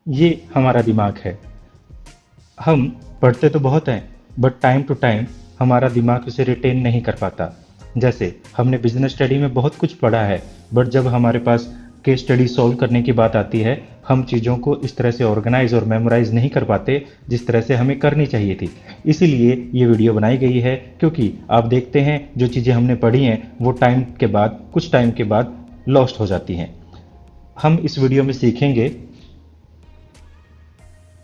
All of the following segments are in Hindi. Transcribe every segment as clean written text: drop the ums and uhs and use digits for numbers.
ये हमारा दिमाग है। हम पढ़ते तो बहुत हैं, बट टाइम टू टाइम हमारा दिमाग उसे रिटेन नहीं कर पाता। जैसे हमने बिजनेस स्टडी में बहुत कुछ पढ़ा है, बट जब हमारे पास केस स्टडी सॉल्व करने की बात आती है, हम चीज़ों को इस तरह से ऑर्गेनाइज और मेमोराइज नहीं कर पाते जिस तरह से हमें करनी चाहिए थी। इसीलिए ये वीडियो बनाई गई है, क्योंकि आप देखते हैं जो चीज़ें हमने पढ़ी हैं वो टाइम के बाद, कुछ टाइम के बाद लॉस्ट हो जाती हैं। हम इस वीडियो में सीखेंगे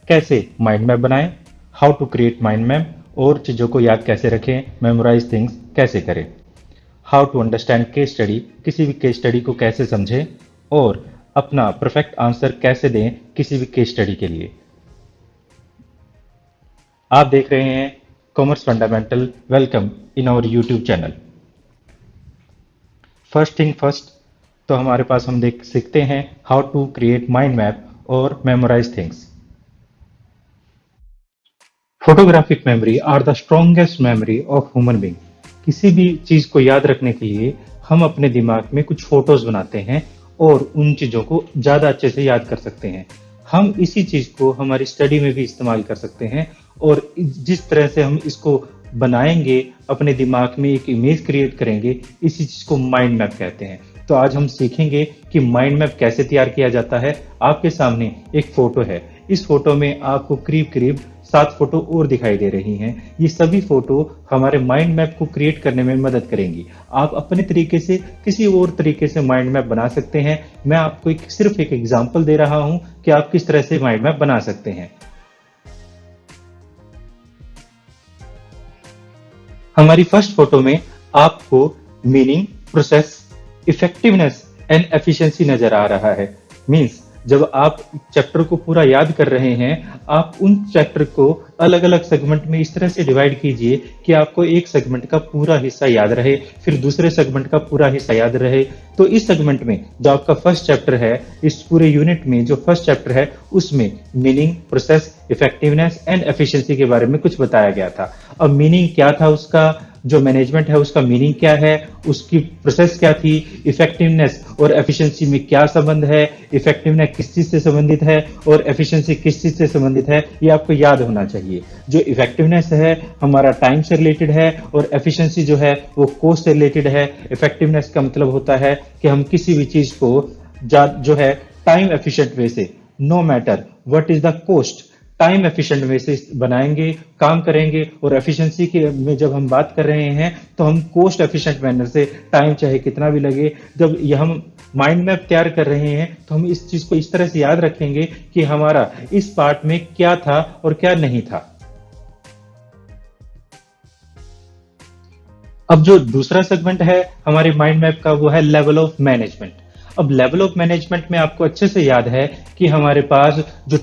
कैसे माइंड मैप बनाएं, how to create mind map, और चीज़ों को याद कैसे रखें, मेमोराइज थिंग्स कैसे करें, how to understand case study, किसी भी केस स्टडी को कैसे समझें, और अपना परफेक्ट आंसर कैसे दें किसी भी केस स्टडी के लिए। आप देख रहे हैं commerce fundamental. Welcome in our YouTube channel. First thing first, तो हमारे पास हम देख सीखते हैं how to create mind map और memorize things. Photographic memory are the strongest memory of human being. किसी भी चीज को याद रखने के लिए हम अपने दिमाग में कुछ फोटोज बनाते हैं और उन चीजों को ज्यादा अच्छे से याद कर सकते हैं। हम इसी चीज को हमारी स्टडी में भी इस्तेमाल कर सकते हैं, और जिस तरह से हम इसको बनाएंगे, अपने दिमाग में एक इमेज क्रिएट करेंगे, इसी चीज को माइंड मैप कहते हैं। तो आज हम सीखेंगे कि माइंड मैप कैसे तैयार किया जाता है। आपके सामने एक फोटो है। इस फोटो में आपको करीब करीब 7 फोटो और दिखाई दे रही हैं। ये सभी फोटो हमारे माइंड मैप को क्रिएट करने में मदद करेंगी। आप अपने तरीके से किसी और तरीके से माइंड मैप बना सकते हैं। मैं आपको सिर्फ एक एग्जांपल दे रहा हूं कि आप किस तरह से माइंड मैप बना सकते हैं। हमारी फर्स्ट फोटो में आपको meaning, process, effectiveness and efficiency नजर आ रहा है। मींस जब आप चैप्टर को पूरा याद कर रहे हैं, आप उन चैप्टर को अलग अलग सेगमेंट में इस तरह से डिवाइड कीजिए कि आपको एक सेगमेंट का पूरा हिस्सा याद रहे, फिर दूसरे सेगमेंट का पूरा हिस्सा याद रहे। तो इस सेगमेंट में जो आपका फर्स्ट चैप्टर है, इस पूरे यूनिट में जो फर्स्ट चैप्टर है, उसमें meaning, process, effectiveness and efficiency के बारे में कुछ बताया गया था। अब मीनिंग क्या था उसका, जो मैनेजमेंट है उसका मीनिंग क्या है, उसकी प्रोसेस क्या थी, इफेक्टिवनेस और एफिशिएंसी में क्या संबंध है, इफेक्टिवनेस किस चीज से संबंधित है और एफिशिएंसी किस चीज से संबंधित है, ये आपको याद होना चाहिए। जो इफेक्टिवनेस है हमारा टाइम से रिलेटेड है, और एफिशिएंसी जो है वो कॉस्ट से रिलेटेड है। इफेक्टिवनेस का मतलब होता है कि हम किसी भी चीज को जो है टाइम एफिशिएंट वे से, no matter what is the cost, time efficient way से बनाएंगे, काम करेंगे। और एफिशिएंसी के में जब हम बात कर रहे हैं तो हम कॉस्ट एफिशिएंट मैनर से, टाइम चाहे कितना भी लगे, जब ये हम माइंड मैप तैयार कर रहे हैं तो हम इस चीज को इस तरह से याद रखेंगे कि हमारा इस पार्ट में क्या था और क्या नहीं था। अब जो दूसरा सेगमेंट है हमारे माइंड मैप का, वो है लेवल ऑफ मैनेजमेंट। अब लेवल ऑफ मैनेजमेंट में आपको अच्छे से याद है कि हमारे पास जो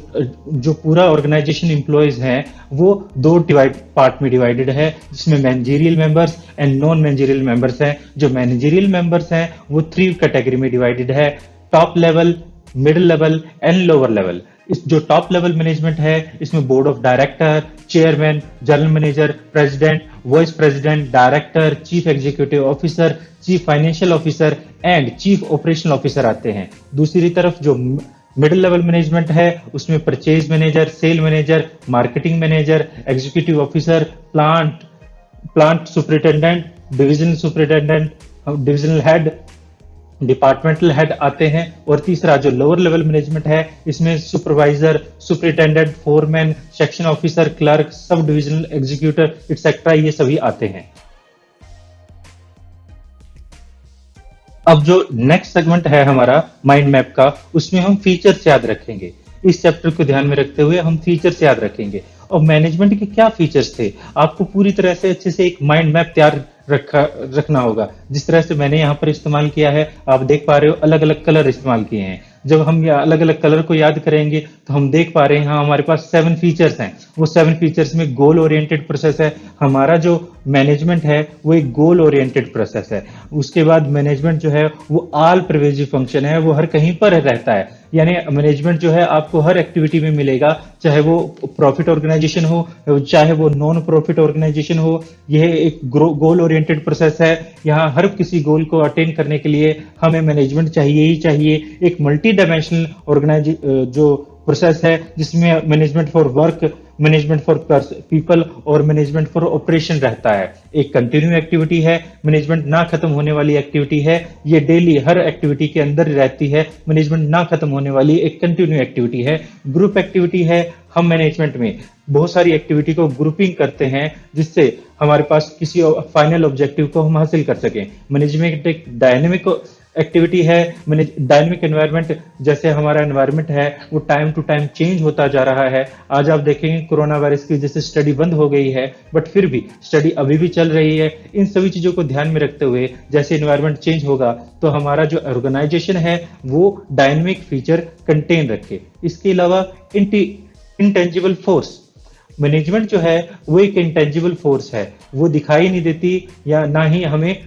जो पूरा ऑर्गेनाइजेशन एम्प्लॉयज हैं वो दो डिवाइड पार्ट में डिवाइडेड है, जिसमें managerial members and non managerial members हैं। जो मैनेजरियल मेंबर्स हैं वो 3 कैटेगरी में डिवाइडेड है: top level, middle level and lower level. इस जो टॉप लेवल मैनेजमेंट है, इसमें board of director, chairman, general manager, president, vice president, director, chief executive officer, chief financial officer and chief operational officer आते हैं। दूसरी तरफ जो मिडिल लेवल मैनेजमेंट है, उसमें purchase manager, sale manager, marketing manager, executive officer, plant plant superintendent, divisional superintendent, divisional head, departmental head आते हैं। और तीसरा जो लोअर लेवल मैनेजमेंट है, इसमें supervisor, superintendent, foreman, section officer, clerk, sub divisional executive etcetera, ये सभी आते हैं। अब जो नेक्स्ट सेगमेंट है हमारा माइंड मैप का, उसमें हम फीचर्स याद रखेंगे। इस चैप्टर को ध्यान में रखते हुए हम फीचर्स याद रखेंगे। और मैनेजमेंट के क्या फीचर्स थे, आपको पूरी तरह से अच्छे से एक माइंड मैप तैयार रखना होगा। जिस तरह से मैंने यहाँ पर इस्तेमाल किया है, आप देख पा रहे हो अलग अलग कलर इस्तेमाल किए हैं। जब हम ये अलग अलग कलर को याद करेंगे तो हम देख पा रहे हैं हाँ हमारे पास 7 फीचर्स हैं। वो 7 फीचर्स में गोल ओरिएंटेड प्रोसेस है। हमारा जो मैनेजमेंट है वो एक गोल ओरिएंटेड प्रोसेस है। उसके बाद मैनेजमेंट जो है वो ऑल परवेजिव फंक्शन है, वो हर कहीं पर रहता है। यानी मैनेजमेंट जो है आपको हर एक्टिविटी में मिलेगा, चाहे वो प्रॉफिट ऑर्गेनाइजेशन हो, चाहे वो नॉन प्रॉफिट ऑर्गेनाइजेशन हो। यह एक गोल ओरिएंटेड प्रोसेस है। यहाँ हर किसी गोल को अटेन करने के लिए हमें मैनेजमेंट चाहिए ही चाहिए। एक मल्टी डायमेंशनल ऑर्गेनाइज जो प्रोसेस है जिसमें management for work, management for people और मैनेजमेंट फॉर ऑपरेशन रहता है। एक कंटिन्यू एक्टिविटी है, मैनेजमेंट ना खत्म होने वाली एक्टिविटी है, ये डेली हर एक्टिविटी के अंदर रहती है, मैनेजमेंट ना खत्म होने वाली एक कंटिन्यू एक्टिविटी है। ग्रुप एक्टिविटी है, हम मैनेजमेंट में बहुत सारी एक्टिविटी को ग्रुपिंग करते हैं जिससे हमारे पास किसी फाइनल ऑब्जेक्टिव को हम हासिल कर सकें। मैनेजमेंट एक डायनेमिक एक्टिविटी है, डायनेमिक एनवायरनमेंट, जैसे हमारा एनवायरनमेंट है वो टाइम टू टाइम चेंज होता जा रहा है। आज आप देखेंगे कोरोना वायरस की वजह से स्टडी बंद हो गई है, बट फिर भी स्टडी अभी भी चल रही है। इन सभी चीजों को ध्यान में रखते हुए जैसे एनवायरनमेंट चेंज होगा तो हमारा जो ऑर्गेनाइजेशन है वो डायनेमिक फीचर कंटेन रखे। इसके अलावा इंटेंजिबल फोर्स, मैनेजमेंट जो है वो एक इंटेंजिबल फोर्स है, वो दिखाई नहीं देती या ना ही हमें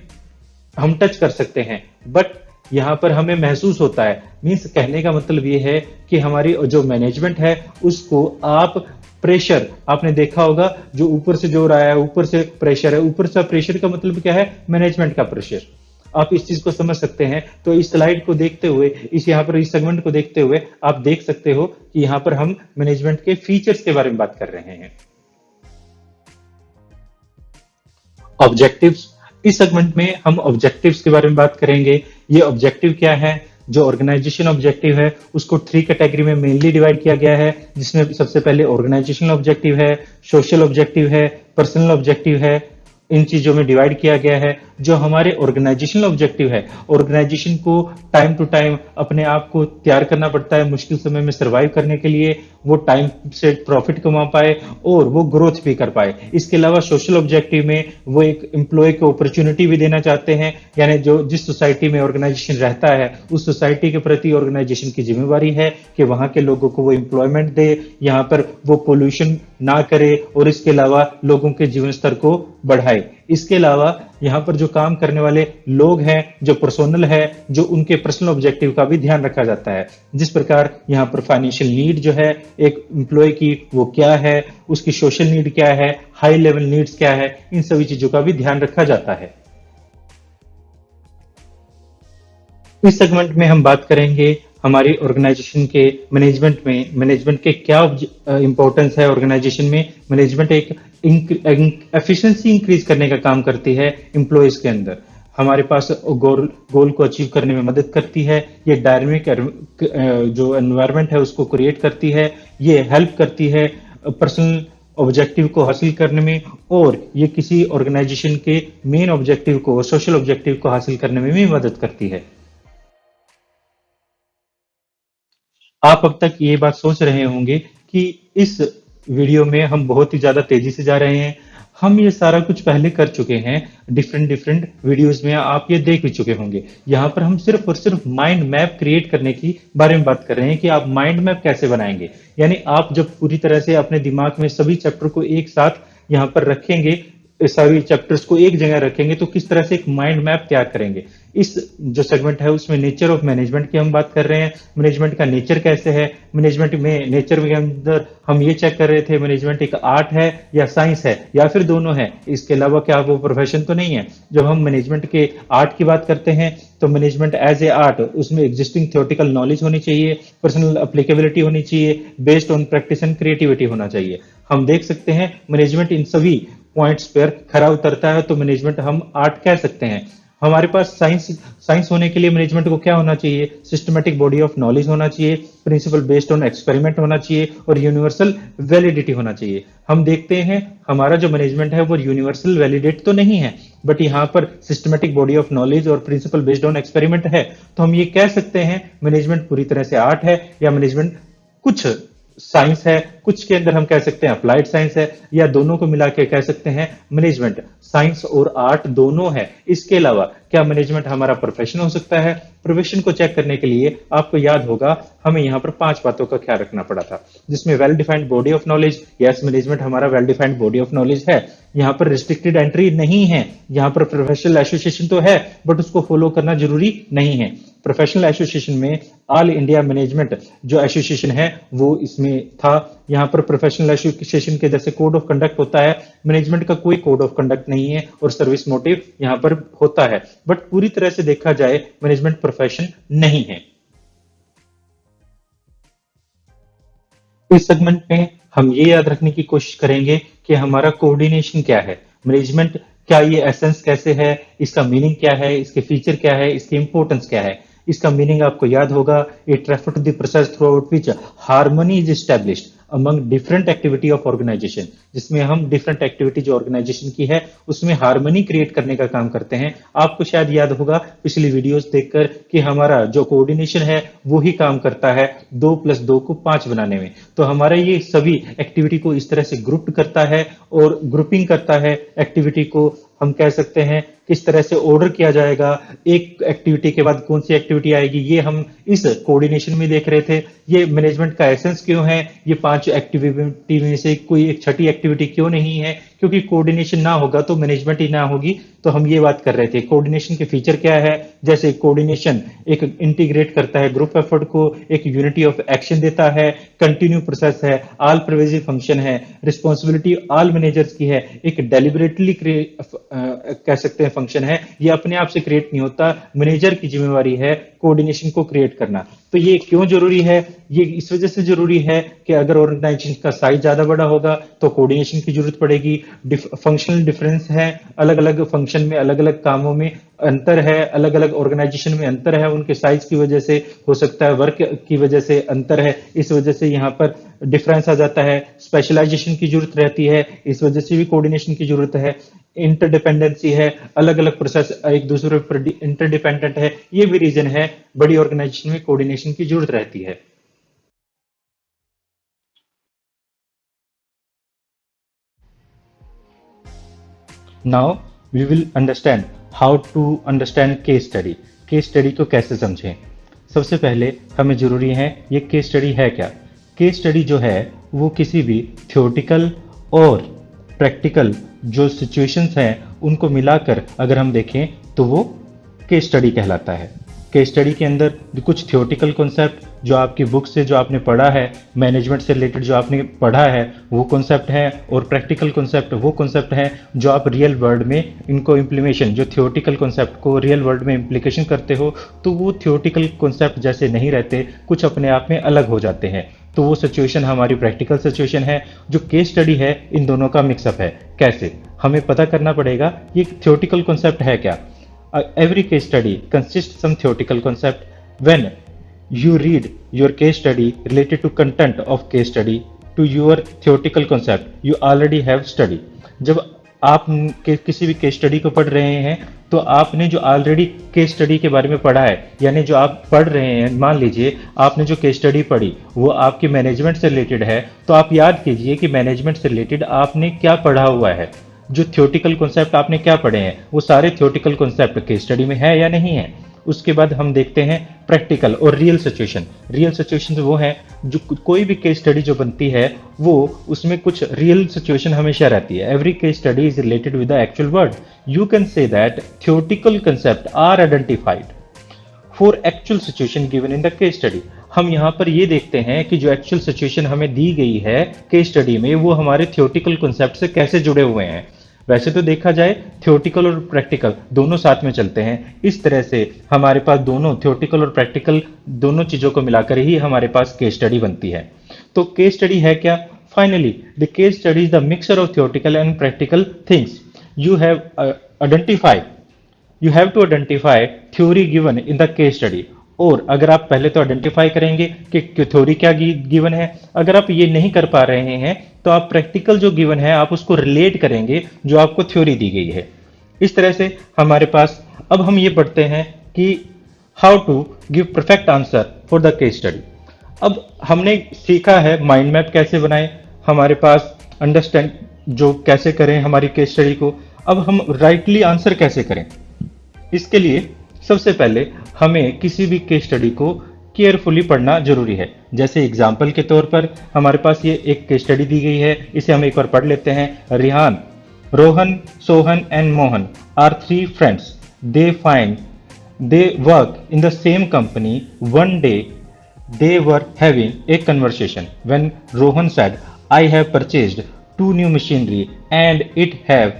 हम टच कर सकते हैं, बट यहाँ पर हमें महसूस होता है। मीन्स कहने का मतलब ये है कि हमारी जो मैनेजमेंट है उसको आप प्रेशर, आपने देखा होगा जो ऊपर से जो रहा है, ऊपर से प्रेशर है, ऊपर से प्रेशर का मतलब क्या है, मैनेजमेंट का प्रेशर। आप इस चीज को समझ सकते हैं। तो इस स्लाइड को देखते हुए, इस यहाँ पर इस सेगमेंट को देखते हुए आप देख सकते हो कि यहाँ पर हम मैनेजमेंट के फीचर्स के बारे में बात कर रहे हैं। ऑब्जेक्टिव्स, इस सेगमेंट में हम ऑब्जेक्टिव्स के बारे में बात करेंगे। ये ऑब्जेक्टिव क्या है, जो ऑर्गेनाइजेशन ऑब्जेक्टिव है उसको 3 कैटेगरी में मेनली डिवाइड किया गया है, जिसमें सबसे पहले ऑर्गेनाइजेशनल ऑब्जेक्टिव है, सोशल ऑब्जेक्टिव है, पर्सनल ऑब्जेक्टिव है। इन चीजों में डिवाइड किया गया है। जो हमारे ऑर्गेनाइजेशनल ऑब्जेक्टिव है, ऑर्गेनाइजेशन को टाइम टू टाइम अपने आप को तैयार करना पड़ता है मुश्किल समय में सरवाइव करने के लिए, वो टाइम से प्रॉफिट कमा पाए और वो ग्रोथ भी कर पाए। इसके अलावा सोशल ऑब्जेक्टिव में वो एक एम्प्लॉय को अपॉर्चुनिटी भी देना चाहते हैं, यानी जो जिस सोसाइटी में ऑर्गेनाइजेशन रहता है उस सोसाइटी के प्रति ऑर्गेनाइजेशन की जिम्मेवारी है कि वहां के लोगों को वो एम्प्लॉयमेंट दे, यहाँ पर वो पोल्यूशन ना करे और इसके अलावा लोगों के जीवन स्तर को बढ़ाए। इसके अलावा यहाँ पर जो काम करने वाले लोग हैं, जो पर्सोनल है, जो उनके पर्सनल ऑब्जेक्टिव का भी ध्यान रखा जाता है। जिस प्रकार यहाँ पर फाइनेंशियल नीड जो है एक एम्प्लॉय की वो क्या है, उसकी सोशल नीड क्या है, हाई लेवल नीड्स क्या है, इन सभी चीजों का भी ध्यान रखा जाता है। इस सेगमेंट में हम बात करेंगे हमारी ऑर्गेनाइजेशन के मैनेजमेंट में, मैनेजमेंट के क्या इंपॉर्टेंस है ऑर्गेनाइजेशन में। मैनेजमेंट एक एफिशिएंसी इंक्रीज करने का काम करती है एम्प्लॉयज के अंदर, हमारे पास गोल को अचीव करने में मदद करती है। ये डायनेमिक जो एनवायरनमेंट है उसको क्रिएट करती है, ये हेल्प करती है पर्सनल ऑब्जेक्टिव को हासिल करने में, और ये किसी ऑर्गेनाइजेशन के मेन ऑब्जेक्टिव को, सोशल ऑब्जेक्टिव को हासिल करने में भी मदद करती है। आप अब तक ये बात सोच रहे होंगे कि इस वीडियो में हम बहुत ही ज्यादा तेजी से जा रहे हैं। हम ये सारा कुछ पहले कर चुके हैं, डिफरेंट डिफरेंट वीडियोस में आप ये देख भी चुके होंगे। यहाँ पर हम सिर्फ और सिर्फ माइंड मैप क्रिएट करने की बारे में बात कर रहे हैं कि आप माइंड मैप कैसे बनाएंगे। यानी आप जब पूरी तरह से अपने दिमाग में सभी चैप्टर को एक साथ यहाँ पर रखेंगे, सभी चैप्टर्स को एक जगह रखेंगे, तो किस तरह से एक माइंड मैप तैयार करेंगे। इस जो सेगमेंट है उसमें नेचर ऑफ मैनेजमेंट की हम बात कर रहे हैं, मैनेजमेंट का नेचर कैसे है। मैनेजमेंट में नेचर के अंदर हम ये चेक कर रहे थे मैनेजमेंट एक आर्ट है या साइंस है या फिर दोनों है, इसके अलावा क्या वो प्रोफेशन तो नहीं है। जब हम मैनेजमेंट के आर्ट की बात करते हैं तो मैनेजमेंट एज ए आर्ट, उसमें एग्जिस्टिंग थ्योरेटिकल नॉलेज होनी चाहिए, पर्सनल अप्लीकेबिलिटी होनी चाहिए, based on practice and creativity होना चाहिए। हम देख सकते हैं मैनेजमेंट इन सभी पॉइंट्स पर खरा उतरता है तो मैनेजमेंट हम आर्ट कह सकते हैं। हमारे पास साइंस साइंस होने के लिए मैनेजमेंट को क्या होना चाहिए, सिस्टमेटिक बॉडी ऑफ नॉलेज होना चाहिए, प्रिंसिपल बेस्ड ऑन एक्सपेरिमेंट होना चाहिए और यूनिवर्सल वैलिडिटी होना चाहिए। हम देखते हैं हमारा जो मैनेजमेंट है वो यूनिवर्सल वैलिडेट तो नहीं है, बट यहाँ पर सिस्टमेटिक बॉडी ऑफ नॉलेज और प्रिंसिपल बेस्ड ऑन एक्सपेरिमेंट है, तो हम ये कह सकते हैं मैनेजमेंट पूरी तरह से आर्ट है, या मैनेजमेंट कुछ साइंस है, कुछ के अंदर हम कह सकते हैं अप्लाइड साइंस है, या दोनों को मिला के कह सकते हैं मैनेजमेंट साइंस और आर्ट दोनों है। इसके अलावा क्या मैनेजमेंट हमारा प्रोफेशन हो सकता है। प्रोफेशन को चेक करने के लिए आपको याद होगा हमें यहाँ पर 5 बातों का ख्याल रखना पड़ा था, जिसमें well defined body of knowledge. Yes, management हमारा well defined body of knowledge है, यहाँ पर रिस्ट्रिक्टेड एंट्री नहीं है, यहाँ पर प्रोफेशनल एसोसिएशन तो है बट उसको फॉलो करना जरूरी नहीं है। प्रोफेशनल एसोसिएशन में ऑल इंडिया मैनेजमेंट जो एसोसिएशन है वो इसमें था। यहाँ पर प्रोफेशनल एसोसिएशन के जैसे कोड ऑफ कंडक्ट होता है, मैनेजमेंट का कोई कोड ऑफ कंडक्ट नहीं है और सर्विस मोटिव यहाँ पर होता है, बट पूरी तरह से देखा जाए मैनेजमेंट प्रोफेशन नहीं है। इस सेगमेंट में हम ये याद रखने की कोशिश करेंगे कि हमारा कोऑर्डिनेशन क्या है, मैनेजमेंट क्या, ये एसेंस कैसे है, इसका मीनिंग क्या है, इसके फीचर क्या है, इसकी इंपॉर्टेंस क्या है। इसका मीनिंग आपको याद होगा, it refer to the process throughout which harmony is established among different activity of organisation, जिसमें हम डिफरेंट एक्टिविटी जो ऑर्गेनाइजेशन की है उसमें हार्मनी क्रिएट करने का काम करते हैं। आपको शायद याद होगा पिछली वीडियोस देखकर कि हमारा जो कोऑर्डिनेशन है वो ही काम करता है 2+2 को 5 बनाने में। तो हमारा ये सभी एक्टिविटी को इस तरह से ग्रुप करता है और ग्रुपिंग करता है एक्टिविटी को। हम कह सकते हैं किस तरह से ऑर्डर किया जाएगा, एक एक्टिविटी के बाद कौन सी एक्टिविटी आएगी, ये हम इस कोऑर्डिनेशन में देख रहे थे। ये मैनेजमेंट का एसेंस क्यों है, ये 5 एक्टिविटी में से कोई एक छठी एक्टिविटी क्यों नहीं है, क्योंकि कोऑर्डिनेशन ना होगा तो मैनेजमेंट ही ना होगी। तो हम ये बात कर रहे थे कोऑर्डिनेशन के फीचर क्या है, जैसे कोऑर्डिनेशन एक इंटीग्रेट करता है ग्रुप एफर्ट को, एक यूनिटी ऑफ एक्शन देता है, कंटिन्यू प्रोसेस है, ऑल परवेजिव फंक्शन है, रिस्पॉन्सिबिलिटी ऑल मैनेजर्स की है, एक डेलिबरेटली कह सकते हैं फंक्शन है, ये अपने आप से क्रिएट नहीं होता, मैनेजर की जिम्मेवारी है कोऑर्डिनेशन को क्रिएट करना। तो ये क्यों जरूरी है, ये इस वजह से जरूरी है कि अगर ऑर्गेनाइजेशन का साइज ज्यादा बड़ा होगा तो कोऑर्डिनेशन की जरूरत पड़ेगी। फंक्शनल डिफरेंस है, अलग अलग फंक्शन में अलग अलग कामों में अंतर है, अलग अलग ऑर्गेनाइजेशन में अंतर है, उनके साइज की वजह से हो सकता है, वर्क की वजह से अंतर है, इस वजह से यहाँ पर डिफरेंस आ जाता है। स्पेशलाइजेशन की जरूरत रहती है, इस वजह से भी कोऑर्डिनेशन की जरूरत है। इंटरडिपेंडेंसी है, अलग अलग प्रोसेस एक दूसरे पर इंटरडिपेंडेंट है, ये भी रीजन है बड़ी ऑर्गेनाइजेशन में कोऑर्डिनेशन की जरूरत रहती है। Now we will understand how to understand case study. Case study को कैसे समझें। सबसे पहले हमें जरूरी है ये केस स्टडी है क्या। केस स्टडी जो है वो किसी भी थ्योरेटिकल और प्रैक्टिकल जो सिचुएशंस हैं उनको मिलाकर अगर हम देखें तो वो केस स्टडी कहलाता है। केस स्टडी के अंदर कुछ थ्योरेटिकल कॉन्सेप्ट जो आपकी बुक से जो आपने पढ़ा है, मैनेजमेंट से रिलेटेड जो आपने पढ़ा है वो कॉन्सेप्ट है, और प्रैक्टिकल कॉन्सेप्ट वो कॉन्सेप्ट है जो आप रियल वर्ल्ड में इनको इम्प्लीमेशन, जो थ्योरेटिकल कॉन्सेप्ट को रियल वर्ल्ड में इम्प्लीकेशन करते हो तो वो थ्योरेटिकल कॉन्सेप्ट जैसे नहीं रहते, कुछ अपने आप में अलग हो जाते हैं। तो वो सिचुएशन हमारी प्रैक्टिकल सिचुएशन है। जो केस स्टडी है इन दोनों का मिक्सअप है। कैसे, हमें पता करना पड़ेगा ये थ्योरेटिकल कॉन्सेप्ट है क्या। Every case study consists some theoretical concept. When you read your case study related to content of case study to your theoretical concept, you already have study. जब आप किसी भी केस स्टडी को पढ़ रहे हैं तो आपने जो ऑलरेडी केस स्टडी के बारे में पढ़ा है, यानी जो आप पढ़ रहे हैं, मान लीजिए आपने जो केस स्टडी पढ़ी वो आपके मैनेजमेंट से रिलेटेड है, तो आप याद कीजिए कि मैनेजमेंट से रिलेटेड आपने क्या पढ़ा हुआ है। जो थ्योरेटिकल कॉन्सेप्ट आपने क्या पढ़े हैं वो सारे थ्योरेटिकल कॉन्सेप्ट केस स्टडी में है या नहीं है। उसके बाद हम देखते हैं प्रैक्टिकल और रियल सिचुएशन। रियल सिचुएशन वो है जो कोई भी केस स्टडी जो बनती है वो उसमें कुछ रियल सिचुएशन हमेशा रहती है। Every case study is related with the actual word. You can say that theoretical concept are identified for actual situation given in the case study. हम यहाँ पर ये देखते हैं कि जो एक्चुअल सिचुएशन हमें दी गई है केस स्टडी में वो हमारे थ्योरेटिकल कॉन्सेप्ट से कैसे जुड़े हुए हैं। वैसे तो देखा जाए थ्योरेटिकल और प्रैक्टिकल दोनों साथ में चलते हैं। इस तरह से हमारे पास दोनों थ्योरेटिकल और प्रैक्टिकल दोनों चीजों को मिलाकर ही हमारे पास केस स्टडी बनती है। तो केस स्टडी है क्या। Finally the case study is the mixture of theoretical and practical things. You have identify you have to identify theory given in the case study. और अगर आप पहले तो आइडेंटिफाई करेंगे कि थ्योरी क्या गिवन है, अगर आप ये नहीं कर पा रहे हैं तो आप प्रैक्टिकल जो गिवन है आप उसको रिलेट करेंगे जो आपको थ्योरी दी गई है। इस तरह से हमारे पास अब हम ये पढ़ते हैं कि how to give perfect answer for the case study. अब हमने सीखा है माइंड मैप कैसे बनाएं, हमारे पास अंडरस्टैंड जो कैसे करें हमारी केस स्टडी को। अब हम राइटली आंसर कैसे करें, इसके लिए सबसे पहले हमें किसी भी केस स्टडी को केयरफुली पढ़ना जरूरी है। जैसे एग्जाम्पल के तौर पर हमारे पास ये एक केस स्टडी दी गई है, इसे हम एक बार पढ़ लेते हैं। Rihan, Rohan, Sohan and Mohan are 3 friends. They work in the same company. One day they were having a conversation when Rohan said, I have purchased 2 new machinery and it have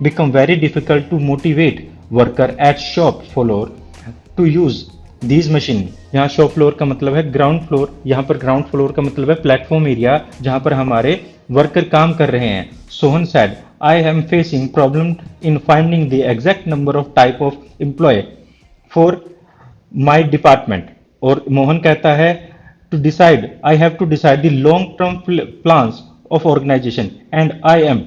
become very difficult to motivate worker at shop floor to use these machines. यहाँ शॉप फ्लोर का मतलब है ग्राउंड फ्लोर, यहाँ पर ग्राउंड फ्लोर का मतलब है प्लेटफॉर्म एरिया जहाँ पर हमारे वर्कर काम कर रहे हैं। Sohan said, I am facing problem in finding the exact number of type of employee for my department। और मोहन कहता है to decide I have to decide the long term plans of organisation and I am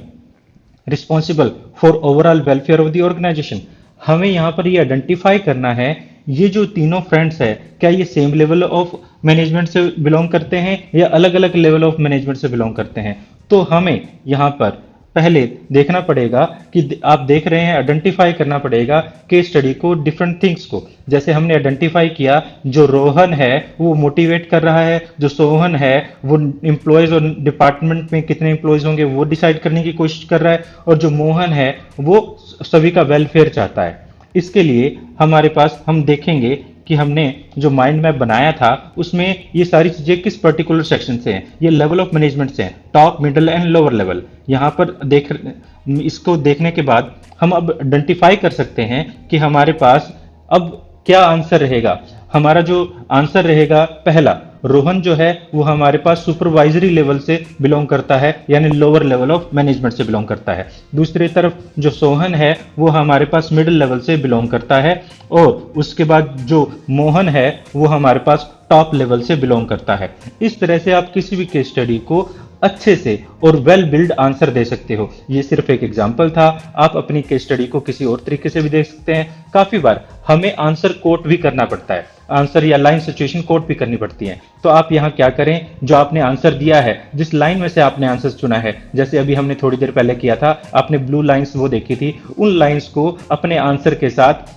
responsible for overall welfare of the organisation. हमें यहाँ पर ये आइडेंटिफाई करना है ये जो तीनों फ्रेंड्स है क्या ये सेम लेवल ऑफ मैनेजमेंट से बिलोंग करते हैं या अलग अलग लेवल ऑफ मैनेजमेंट से बिलोंग करते हैं। तो हमें यहाँ पर पहले देखना पड़ेगा कि आप देख रहे हैं आइडेंटिफाई करना पड़ेगा केस स्टडी को, डिफरेंट थिंग्स को। जैसे हमने आइडेंटिफाई किया जो रोहन है वो मोटिवेट कर रहा है, जो सोहन है वो एम्प्लॉयज और डिपार्टमेंट में कितने एम्प्लॉयज होंगे वो डिसाइड करने की कोशिश कर रहा है, और जो मोहन है वो सभी का वेलफेयर चाहता है। इसके लिए हमारे पास हम देखेंगे कि हमने जो माइंड मैप बनाया था उसमें ये सारी चीजें किस पर्टिकुलर सेक्शन से हैं। ये लेवल ऑफ मैनेजमेंट से हैं, top middle and lower level. यहाँ पर इसको देखने के बाद हम अब आइडेंटिफाई कर सकते हैं कि हमारे पास अब क्या आंसर रहेगा। हमारा जो आंसर रहेगा पहला, रोहन जो है वो हमारे पास सुपरवाइजरी लेवल से बिलोंग करता है यानी लोअर लेवल ऑफ मैनेजमेंट से बिलोंग करता है। दूसरी तरफ जो सोहन है वो हमारे पास मिडिल लेवल से बिलोंग करता है, और उसके बाद जो मोहन है वो हमारे पास टॉप लेवल से बिलोंग करता है। इस तरह से आप किसी भी केस स्टडी को अच्छे से और वेल बिल्ड आंसर दे सकते हो। ये सिर्फ एक एग्जाम्पल था, आप अपनी केस स्टडी को किसी और तरीके से भी देख सकते हैं। काफी बार हमें आंसर कोट भी करना पड़ता है, आंसर या लाइन सिचुएशन कोट भी करनी पड़ती है। तो आप यहाँ क्या करें, जो आपने आंसर दिया है, जिस लाइन में से आपने आंसर चुना है, जैसे अभी हमने थोड़ी देर पहले किया था, आपने ब्लू लाइंस वो देखी थी, उन लाइंस को अपने आंसर के साथ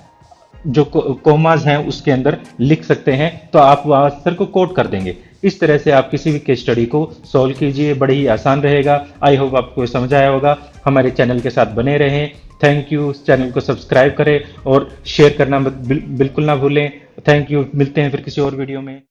जो कोमाज हैं उसके अंदर लिख सकते हैं, तो आप वो आंसर को कोट कर देंगे। इस तरह से आप किसी भी केस स्टडी को सॉल्व कीजिए, बड़े ही आसान रहेगा। आई होप आपको समझ आया होगा। हमारे चैनल के साथ बने रहें। Thank you. चैनल को सब्सक्राइब करें और शेयर करना बिल्कुल ना भूलें। Thank you. मिलते हैं फिर किसी और वीडियो में।